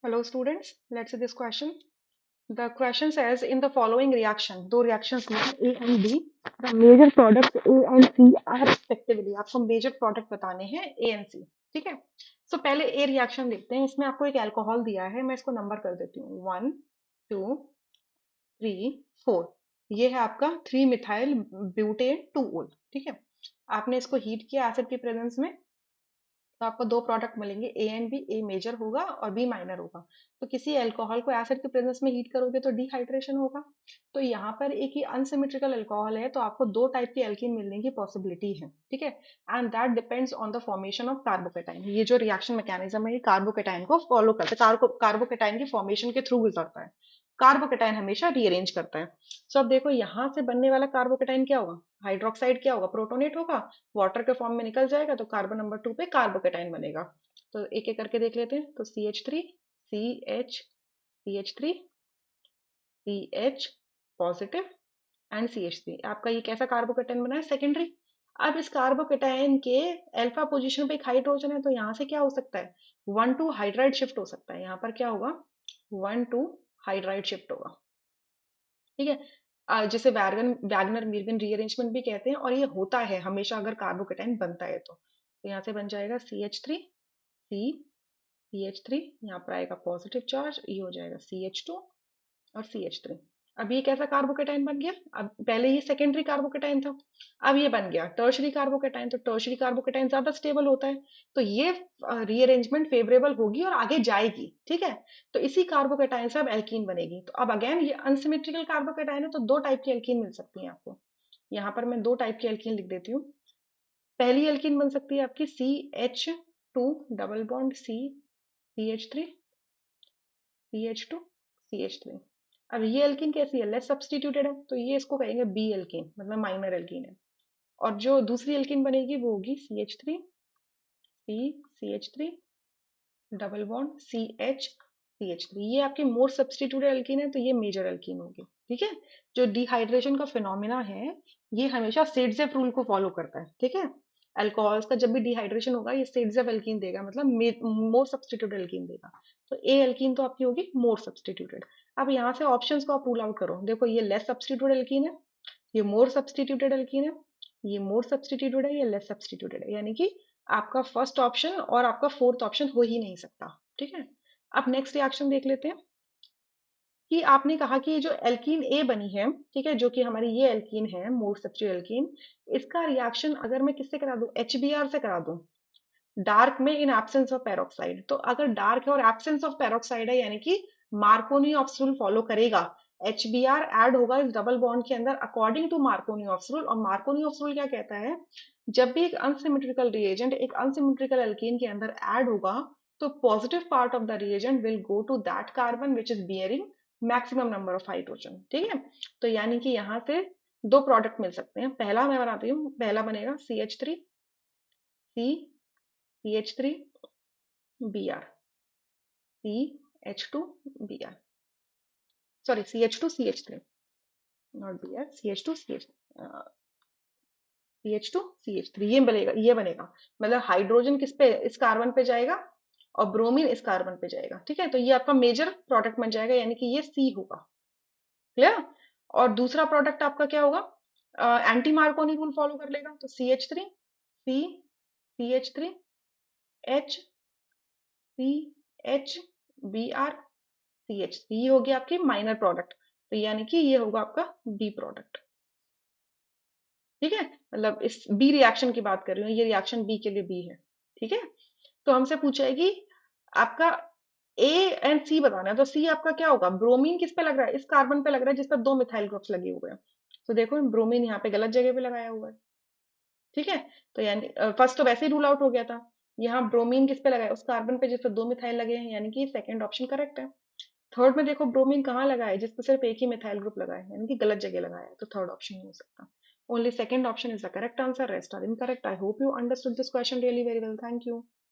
Hello students, let's see this question. The question says in the following reaction, दो reactions में A and B, the major products A and C are respectively. आपको major product बताने हैं A and C, ठीक है? So पहले A reaction देखते हैं. इसमें आपको एक अल्कोहल दिया है, मैं इसको नंबर कर देती हूँ. 1, 2, 3, 4. ये है आपका 3 मिथाइल ब्यूटेन 2 ओल, ठीक है? आपने इसको हीट किया एसिड की प्रेजेंस में, तो आपको दो प्रोडक्ट मिलेंगे A and B. A major होगा और बी माइनर होगा. तो किसी अल्कोहल को एसिड के प्रेजेंस में हीट करोगे तो डिहाइड्रेशन होगा. तो यहाँ पर एक ही अनसिमेट्रिकल अल्कोहल है, तो आपको दो टाइप के एल्कीन मिलने की पॉसिबिलिटी है, ठीक है? And that depends on the formation of carbocation. ये जो रिएक्शन मैकेनिज्म है ये कार्बोकेटाइन को फॉलो करता है, कार्बोकेटाइन की फॉर्मेशन के थ्रू गुजरता है. कार्बोकेटाइन हमेशा रीअरेंज करता है. सो अब देखो यहाँ से बनने वाला कार्बोकेटाइन क्या होगा? हाइड्रोक्साइड क्या होगा? प्रोटोनेट होगा, वाटर के फॉर्म में निकल जाएगा, तो कार्बन नंबर 2 पे कार्बोकेटाइन बनेगा. तो एक एक करके देख लेते हैं. तो CH3, CH, CH3, CH positive and CH3. आपका ये कैसा कार्बोकेटाइन बना है? सेकेंडरी. अब इस कार्बोकेटाइन के अल्फा पोजीशन पे एक हाइड्रोजन है, तो यहाँ से क्या हो सकता है? 1 to हाइड्राइड शिफ्ट हो सकता है. यहाँ पर क्या होगा? 1 to हाइड्राइड शिफ्ट होगा, ठीक है? जिसे वैगनर मीरविन रीअरेंजमेंट भी कहते हैं, और ये होता है हमेशा अगर कार्बोकेटाइन बनता है तो यहाँ से बन जाएगा CH3, CH3, यहाँ पर आएगा पॉजिटिव चार्ज, ये हो जाएगा CH2 और CH3. अब ये कैसा कार्बोकेटाइन बन गया? अब पहले ये सेकेंडरी कार्बोकेटाइन था, अब ये बन गया टर्शरी कार्बोकेटाइन. तो टर्शरी कार्बोकेटाइन ज्यादा स्टेबल होता है, तो ये रीअरेंजमेंट फेवरेबल होगी और आगे जाएगी, ठीक है? तो इसी कार्बोकेटाइन से अब एल्कीन बनेगी. तो अब अगेन ये अनसिमेट्रिकल कार्बोकेटाइन है, तो दो टाइप की एल्कीन मिल सकती है आपको. यहाँ पर मैं दो टाइप की एल्कीन लिख देती हूँ. पहली एल्कीन बन सकती है आपकी CH2 double bond CH3, CH2, CH3. अब ये एल्कीन कैसी है? लेस सब्स्टिट्यूटेड है, तो ये इसको कहेंगे बी एल्कीन, मतलब माइनर एल्कीन है. और जो दूसरी एल्कीन बनेगी वो होगी CH3, CH3 double bond CH, CH3. ये आपकी मोर सब्स्टिट्यूटेड एल्कीन है, तो ये मेजर एल्कीन होगी, ठीक है? जो डिहाइड्रेशन का फिनोमिना है ये हमेशा सेडजेफ रूल को फॉलो करता है, ठीक है? अल्कोहल्स का जब भी डिहाइड्रेशन होगा ये सेडजेफ एल्कीन देगा, मतलब मोर सब्स्टिट्यूटेड एल्कीन देगा. तो ए एल्कीन तो आपकी होगी मोर सब्स्टिट्यूटेड. अब यहाँ से ऑप्शंस को आप रूल आउट करो. देखो ये लेस सब्स्टिट्यूटेड एल्कीन है, ये मोर सब्स्टिट्यूटेड एल्कीन है, ये मोर सब्स्टिट्यूटेड है, ये लेस सब्स्टिट्यूटेड है. यानी कि आपका फर्स्ट ऑप्शन और आपका फोर्थ ऑप्शन हो ही नहीं सकता, ठीक है? अब नेक्स्ट रिएक्शन देख लेते हैं कि आपने कहा कि ये जो एल्कीन ए बनी है, ठीक है, जो कि हमारी ये एल्कीन है मोर सब्स्टिट्यूटेड एल्कीन, इसका रिएक्शन अगर मैं किससे करा दूं? HBr से करा दूं, डार्क में, इन एब्सेंस ऑफ पेरोक्साइड. तो अगर डार्क है और एब्सेंस ऑफ पेरोक्साइड है, यानी कि मार्कोनी ऑफ रूल फॉलो करेगा. HBr ऐड होगा इस डबल बॉन्ड के अंदर according to Markovnikov rule. और मार्कोनी ऑफ रूल क्या कहता है? जब भी एक अनसिमेट्रिकल रिएजेंट एक अनसिमेट्रिकल एल्कीन के अंदर ऐड होगा, तो positive part of the reagent will go to that carbon which is bearing maximum number of hydrogen, ठीक है? तो यानी कि यहाँ से दो प्रोडक्ट मिल सकते हैं. पहला मैं बनाती हूँ. पहला बनेगा CH3, CH3, Br, CH2, Br. Sorry, CH2, CH3, not Br, CH2, CH2, CH3. ये बनेगा, ये बनेगा. मतलब हाइड्रोजन किस पे? इस कार्बन पे जाएगा और ब्रोमीन इस कार्बन पे जाएगा, ठीक है? तो ये आपका मेजर प्रोडक्ट बन जाएगा, यानी कि ये C होगा. क्लियर? और दूसरा प्रोडक्ट आपका क्या होगा? एंटी मार्कोनी रूल फॉलो कर लेगा. तो CH3, C, CH3, H, CH, Br, CH3. ये होगी आपकी माइनर प्रोडक्ट. तो यानी कि ये होगा आपका बी प्रोडक्ट, ठीक है? मतलब इस बी रिएक्शन की बात कर रही हूँ, ये रिएक्शन बी के लिए बी है, ठीक है? तो हमसे पूछा है कि आपका ए एंड सी बताना है. तो सी आपका क्या होगा? ब्रोमीन किस पे लग रहा है? इस कार्बन पे लग रहा है जिस पर दो मिथाइल ग्रुप्स लगे हुए हैं. तो देखो ब्रोमीन यहाँ पे गलत जगह पे लगाया हुआ है, ठीक है? तो यानी फर्स्ट तो वैसे ही रूल आउट हो गया था. यहाँ ब्रोमीन किस पे लगा है? उस कार्बन पे जिस पर दो मिथाइल लगे हैं, यानी कि सेकंड ऑप्शन करेक्ट है. थर्ड में देखो ब्रोमीन कहाँ लगा है? जिस पर सिर्फ एक ही मिथाइल ग्रुप लगा है, यानी कि गलत जगह लगाया है, तो थर्ड ऑप्शन नहीं हो सकता. Only second option is the correct answer. Rest are incorrect. I hope you understood this question really very well. Thank you.